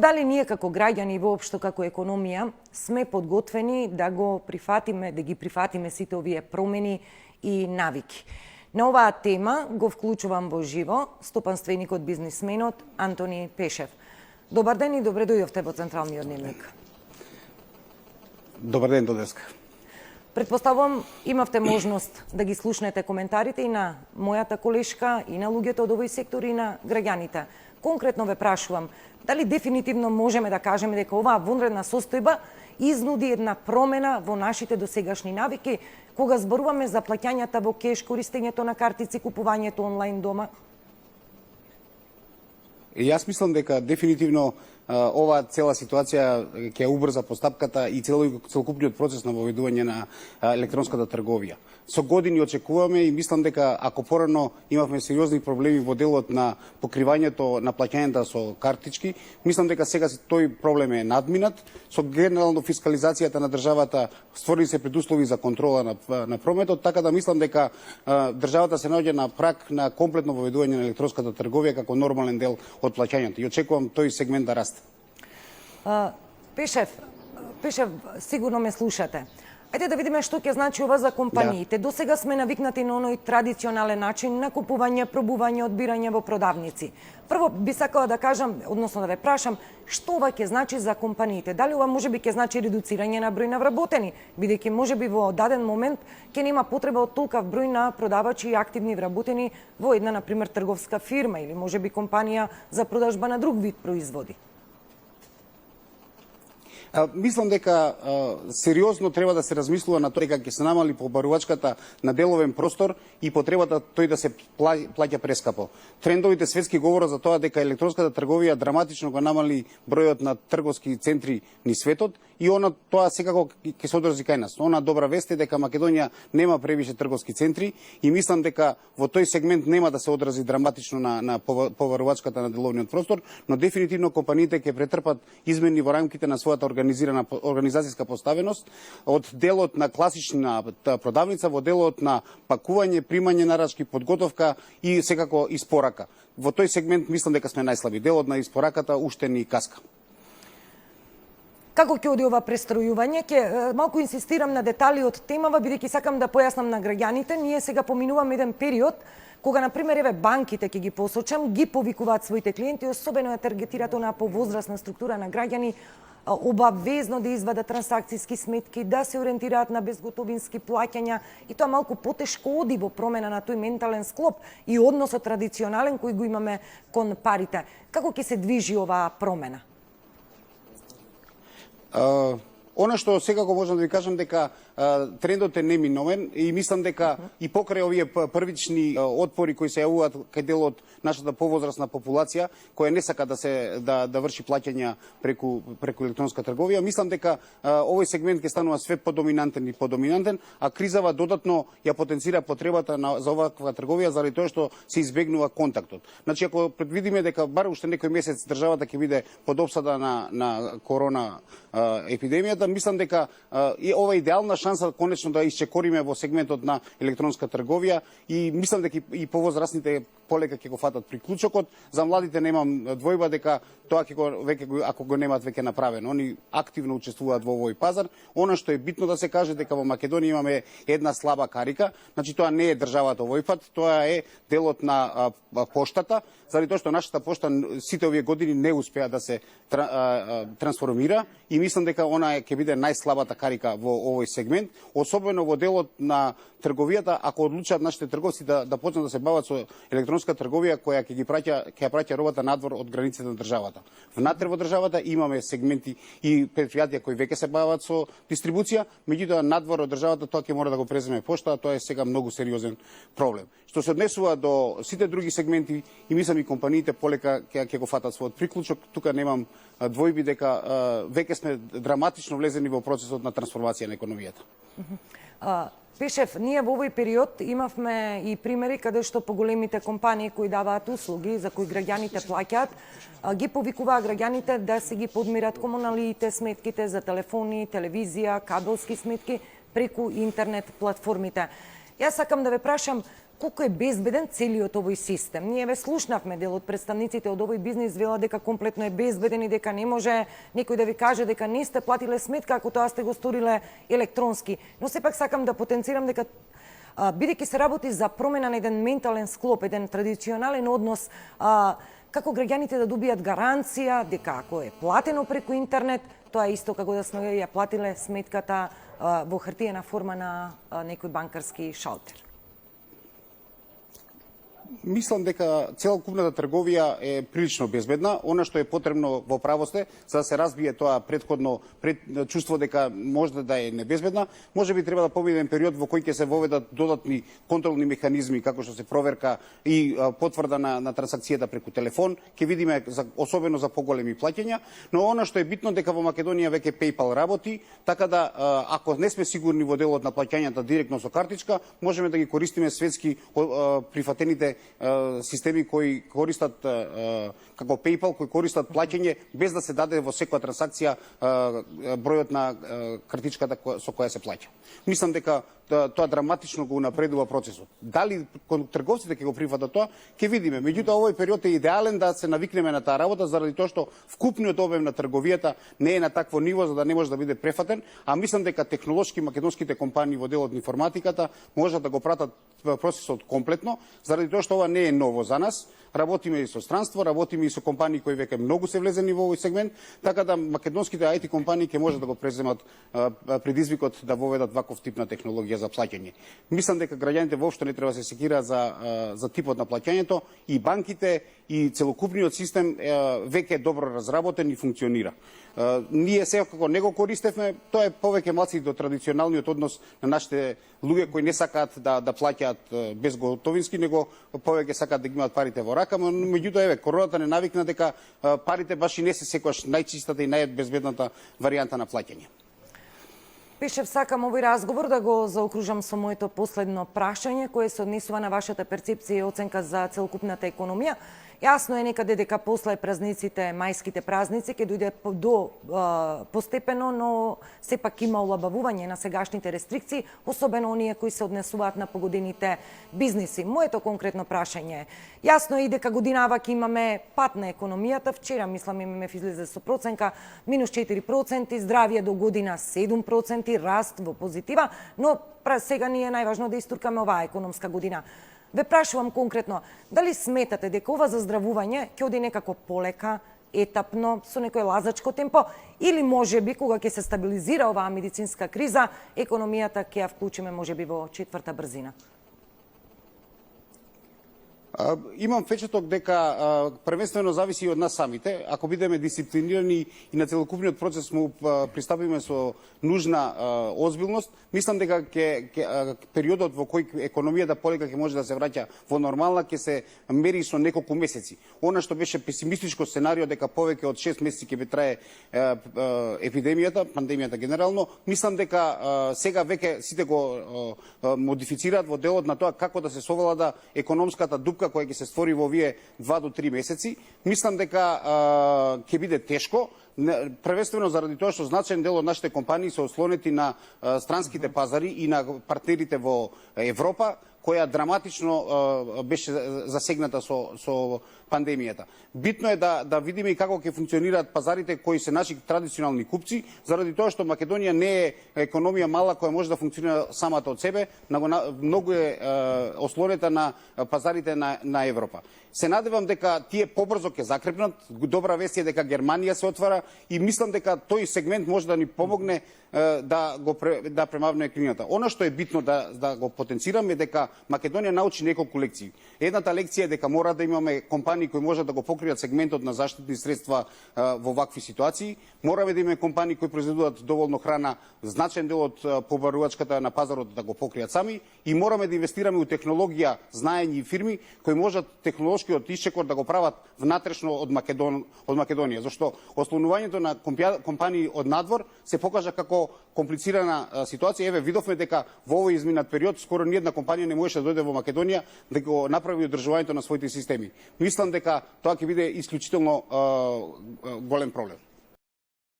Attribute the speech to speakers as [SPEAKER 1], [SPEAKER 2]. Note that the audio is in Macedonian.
[SPEAKER 1] дали ние како граѓани воопшто како економија сме подготвени да го прифатиме, да ги прифатиме сите овие промени и навики. На оваа тема го вклучувам во живо стопанственикот, бизнисменот Антони Пешев. Добар ден и добре дојдовте во Централниот дневник.
[SPEAKER 2] Добар ден до деска.
[SPEAKER 1] Предпоставувам имавте можност да ги слушнете коментарите и на мојата колешка, и на луѓето од овој сектор, и на граѓаните. Конкретно ве прашувам, дали дефинитивно можеме да кажеме дека оваа вонредна состојба изнуди една промена во нашите досегашни навики, кога зборуваме за плаќањата во кеш, користењето на картици, купувањето онлайн дома?
[SPEAKER 2] Јас мислам дека дефинитивно оваа цела ситуација ќе убрза постапката и целокупниот процес на воведување на електронската трговија. Со години очекуваме и мислам дека ако порано имавме сериозни проблеми во делот на покривањето на плаќањата со картички, мислам дека сега тој проблем е надминат. Со генерално фискализацијата на државата створи се предуслови за контрола на прометот, така да мислам дека државата се наоѓа на праг на комплетно воведување на електронската трговија како нормален дел од плаќањето и очекувам тој сегмент да расте.
[SPEAKER 1] Пешев, сигурно ме слушате. Ајде да видиме што ќе значи ова за компаниите. До сега сме навикнати на оној традиционален начин на купување, пробување, одбирање во продавници. Прво би сакала да кажам, односно да ве прашам, што ова ќе значи за компаниите? Дали ова можеби ќе значи редуцирање на број на вработени, бидејќи можеби во даден момент ќе нема потреба од толкав број на продавачи и активни вработени во една, например, трговска фирма или можеби компанија за продажба на друг вид производи?
[SPEAKER 2] Мислам дека сериозно треба да се размислува на тоа дека ќе се намали побарувачката на деловен простор и потребата тој да се плаќа прескапо. Трендовите светски говорат за тоа дека електронската трговија драматично го намали бројот на трговски центри низ светот и тоа секако ќе се одрази кај нас. Она добра вест е дека Македонија нема превише трговски центри и мислам дека во тој сегмент нема да се одрази драматично на побарувачката на деловниот простор, но дефинитивно компаниите ќе претрпат измени во рамките на својата организацијска поставеност од делот на класична продавница во делот на пакување, примање нарачки, подготовка и секако испорака. Во тој сегмент мислам дека сме најслаби. Делот на испораката уште ни каска.
[SPEAKER 1] Како ќе оди ова престројување? Ќе малку инсистирам на детали од темава, бидејќи сакам да појаснам на граѓаните. Ние сега поминуваме еден период кога, например, еве банките, ќе ги посочам, ги повикуваат своите клиенти, особено ја таргетираат онаа повозрасна структура на граѓани, обавезно да извадат трансакцијски сметки, да се ориентираат на безготовински плаќања и тоа малку потешко оди во промена на тој ментален склоп и односот традиционален кој го имаме кон парите. Како ќе се движи оваа промена?
[SPEAKER 2] Она што секако можам да ви кажам дека трендот е неминовен и мислам дека и покрај овие првични отпори кои се јавуваат кај дел од нашата повозрасна популација која не сака да врши плаќања преку електронска трговија, мислам дека овој сегмент ќе станува све подоминантен и подоминантен, а кризава додатно ја потенцира потребата за оваква трговија заради тоа што се избегнува контактот. Значи ако предвидиме дека бар уште некој месец државата ќе биде под опсада на корона епидемијата, мислам дека ова е идеална шанса конечно да исчекориме во сегментот на електронска трговија и мислам дека и повозрасните полека ќе го фатат приклучокот. За младите немам двојба дека тоа ако го немаат веќе направено. Они активно учествуваат во овој пазар. Она што е битно да се каже дека во Македонија имаме една слаба карика, значи тоа не е државата овој пат, тоа е делот на поштата, заради тоа што нашата пошта сите овие години не успеа да се трансформира и мислам дека она ќе биде најслабата карика во овој сегмент, особено во делот на трговијата, ако одлучат нашите трговци да почнат да се бават со електронска трговија која ќе праќа робата надвор од границите на државата. Внатре во државата имаме сегменти и предпријатија кои веќе се бават со дистрибуција, меѓутоа надвор од државата тоа ќе мора да го преземе пошта, а тоа е сега многу сериозен проблем. Што се однесува до сите други сегменти и мислам и компаниите полека ќе го фатат својот приклучок, тука немам двојби дека веќе сме драматично влезени во процесот на трансформација на економијата.
[SPEAKER 1] Пешев, ние во овој период имавме и примери каде што поголемите компании кои даваат услуги за кои граѓаните плаќаат, ги повикуваа граѓаните да се ги подмират комуналиите, сметките за телефони, телевизија, кабелски сметки преку интернет платформите. Јас сакам да ве прашам, колку е безбеден целиот овој систем. Ние ве слушнавме дел од представниците од овој бизнис вела дека комплетно е безбеден и дека не може некој да ви каже дека не сте платиле сметка ако тоа сте го сториле електронски. Но сепак сакам да потенцирам дека бидејќи се работи за промена на еден ментален склоп, еден традиционален однос, како граѓаните да добијат гаранција дека ако е платено преку интернет, тоа е исто како да сме ја платиле сметката во хартиена форма на некој банкарски шалтер.
[SPEAKER 2] Мислам дека целокупната трговија е прилично безбедна. Она што е потребно во правосте, за да се разбие тоа претходно чувство дека може да е небезбедна, можеби треба да помине период во кој ќе се воведат додатни контролни механизми, како што се проверка и потврда на трансакцијата преку телефон. Ќе видиме особено за поголеми плаќања, но она што е битно дека во Македонија веќе PayPal работи, така да ако не сме сигурни во делот на плаќањата директно со картичка, можеме да ги користиме светски прифатените системи кои користат како PayPal, кои користат плаќање без да се даде во секоја трансакција бројот на картичката со која се плаќа. Мислам дека тоа драматично го напредува процесот. Дали трговците ќе го прифатат тоа, ќе видиме. Меѓутоа овој период е идеален да се навикнеме на таа работа заради тоа што вкупниот обем на трговијата не е на такво ниво за да не може да биде префатен, а мислам дека технолошки македонските компании во делот на информатиката можат да го пратат процесот комплетно, заради тоа што ова не е ново за нас. Работиме и со странство, работиме и со компании кои веќе многу се влезени во овој сегмент, така да македонските IT компании ќе можат да го преземат предизвикот да воведат ваков тип на технологија за плаќање. Мислам дека граѓаните воопшто не треба да се секираат за типот на плаќањето, и банките и целокупниот систем веќе е добро разработен и функционира. Ние секако не го користевме, тоа е повеќе малци до традиционалниот однос на нашите луѓе кои не сакаат да плаќаат безготовински, него повеќе сакаат да ги имаат парите во рака, но меѓутоа короната не навикна дека парите баш и не се секогаш најчистата и најбезбедната варијанта на плаќање.
[SPEAKER 1] Пишев, сакам овој разговор да го заокружам со моето последно прашање, кое се однесува на вашата перцепција и оценка за целокупната економија. Јасно е некаде дека после празниците, мајските празници, ќе дојде до постепено, но сепак има олабавување на сегашните рестрикции, особено оние кои се однесуваат на погодените бизниси. Моето конкретно прашање е, јасно е и дека годинава ќе имаме пат на економијата. Вчера, мислам, имаме излезе со проценка минус 4%, здравје до година 7%, раст во позитива, но сега ни е најважно да истуркаме оваа економска година. Ве прашувам конкретно, дали сметате дека ова заздравување ќе оди некако полека, етапно, со некој лазачко темпо, или можеби кога ќе се стабилизира оваа медицинска криза, економијата ќе ја вклучиме можеби во четврта брзина?
[SPEAKER 2] Имам впечаток дека првенствено зависи од нас самите. Ако бидеме дисциплинирани и на целокупниот процес му пристапиме со нужна озбилност, мислам дека периодот во кој економијата полека ќе може да се враќа во нормална ќе се мери со неколку месеци. Она што беше песимистичко сценарио дека повеќе од 6 месеци ќе трае епидемијата, пандемијата генерално, мислам дека сега веќе сите го модифицираат во делот на тоа како да се совлада економската дупка која ќе се створи во овие 2 до 3 месеци. Мислам дека ќе биде тешко, првенствено заради тоа што значаен дел од нашите компании се ослонети на странските пазари и на партнерите во Европа, која драматично беше засегната со пандемијата. Битно е да видиме и како ќе функционираат пазарите кои се наши традиционални купци, заради тоа што Македонија не е економија мала која може да функционира самата од себе, многу е ослонета на пазарите на Европа. Се надевам дека тие побрзо ќе закрепнат. Добра вест е дека Германија се отвара и мислам дека тој сегмент може да ни помогне да премавне крината. Она што е битно да го потенцираме дека Македонија научи неколку лекции. Едната лекција е дека мора да имаме компании кои можат да го покријат сегментот на заштитни средства во вакви ситуации. Мораме да имаме компании кои произведуваат доволно храна, значаен дел од побарувачката на пазарот да го покријат сами, и мораме да инвестираме у технологија, знаење и фирми кои можат технолошкиот исчекор да го прават внатрешно од Македонија, зашто ослонувањето на компании од надвор се покажа како комплицирана ситуација. Еве, видовме дека во овој изминат период скоро ниедна компанија не можеше да дојде во Македонија да го направи одржувањето на своите системи. Мислам дека тоа ќе биде исклучително голем проблем.